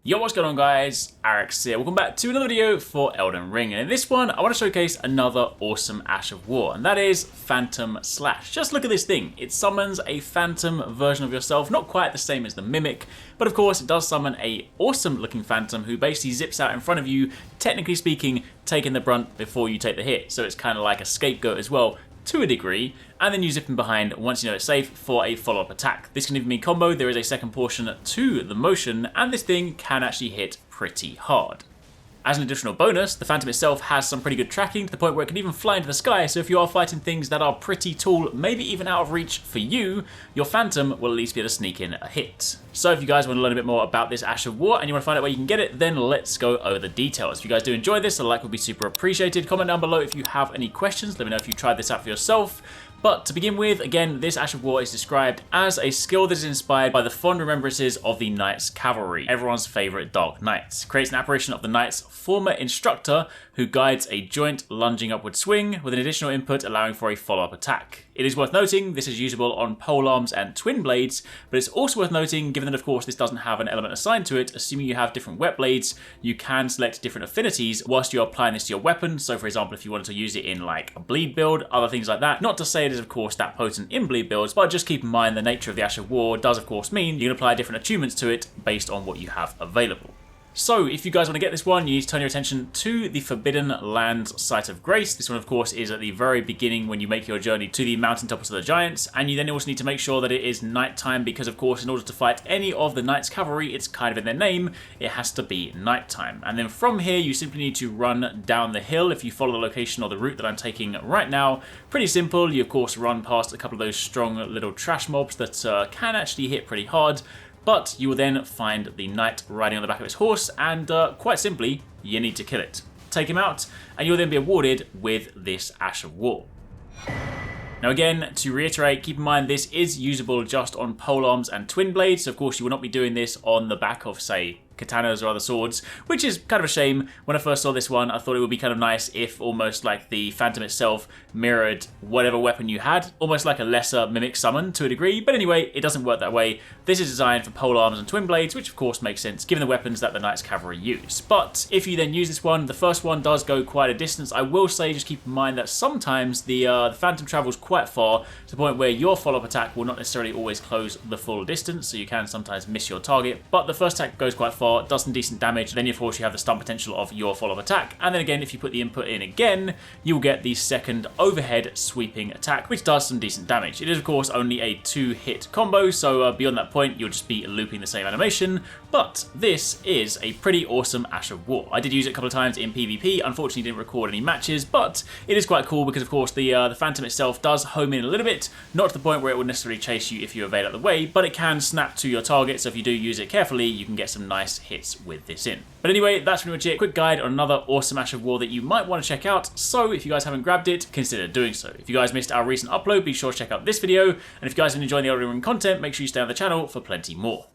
Yo, what's going on guys? HyperX here. Welcome back to another video for Elden Ring. And in this one, I want to showcase another awesome Ash of War, and that is Phantom Slash. Just look at this thing. It summons a phantom version of yourself, not quite the same as the Mimic, but of course it does summon a awesome looking phantom who basically zips out in front of you, technically speaking, taking the brunt before you take the hit. So it's kind of like a scapegoat as well, to a degree, and then you zip in behind once you know it's safe for a follow-up attack. This can even mean combo, there is a second portion to the motion, and this thing can actually hit pretty hard. As an additional bonus, the Phantom itself has some pretty good tracking to the point where it can even fly into the sky, so if you are fighting things that are pretty tall, maybe even out of reach for you, your Phantom will at least be able to sneak in a hit. So if you guys want to learn a bit more about this Ash of War and you want to find out where you can get it, then let's go over the details. If you guys do enjoy this, a like would be super appreciated. Comment down below if you have any questions, let me know if you tried this out for yourself. But to begin with, again, this Ash of War is described as a skill that is inspired by the fond remembrances of the Knights Cavalry, everyone's favourite Dark Knights. Creates an apparition of the Knight's former instructor who guides a joint lunging upward swing with an additional input allowing for a follow-up attack. It is worth noting this is usable on polearms and twin blades, but it's also worth noting, given that of course this doesn't have an element assigned to it, assuming you have different wet blades, you can select different affinities whilst you're applying this to your weapon. So for example, if you wanted to use it in like a bleed build, other things like that. Not to say it is of course that potent in bleed builds, but just keep in mind the nature of the Ash of War does of course mean you can apply different attunements to it based on what you have available. So if you guys want to get this one, you need to turn your attention to the Forbidden Lands Site of Grace. This one of course is at the very beginning when you make your journey to the mountaintops of the giants, and you then also need to make sure that it is nighttime because of course in order to fight any of the Knights Cavalry, it's kind of in their name, it has to be nighttime. And then from here you simply need to run down the hill. If you follow the location or the route that I'm taking right now, pretty simple. You of course run past a couple of those strong little trash mobs that can actually hit pretty hard. But you will then find the knight riding on the back of his horse, and quite simply, you need to kill it. Take him out, and you'll then be awarded with this Ash of War. Now again, to reiterate, keep in mind this is usable just on polearms and twin blades, so of course you will not be doing this on the back of, say, katanas or other swords, which is kind of a shame. When I first saw this one, I thought it would be kind of nice if almost like the Phantom itself mirrored whatever weapon you had, almost like a lesser Mimic summon to a degree, but anyway, it doesn't work that way. This is designed for polearms and twin blades, which of course makes sense given the weapons that the Knights Cavalry use. But if you then use this one, the first one does go quite a distance. I will say, just keep in mind that sometimes the Phantom travels quite far to the point where your follow-up attack will not necessarily always close the full distance, so you can sometimes miss your target, but the first attack goes quite far, does some decent damage, then of course you have the stun potential of your follow-up attack, and then again if you put the input in again, you'll get the second overhead sweeping attack, which does some decent damage. It is of course only a 2-hit combo, so beyond that point you'll just be looping the same animation, but this is a pretty awesome Ash of War. I did use it a couple of times in PvP, unfortunately didn't record any matches, but it is quite cool because of course the Phantom itself does home in a little bit, not to the point where it will necessarily chase you if you evade out of the way, but it can snap to your target, so if you do use it carefully, you can get some nice hits with this in. But anyway, that's pretty much it. Quick guide on another awesome Ash of War that you might want to check out, so if you guys haven't grabbed it, consider doing so. If you guys missed our recent upload, be sure to check out this video, and if you guys have been enjoying the Elden Ring content, make sure you stay on the channel for plenty more.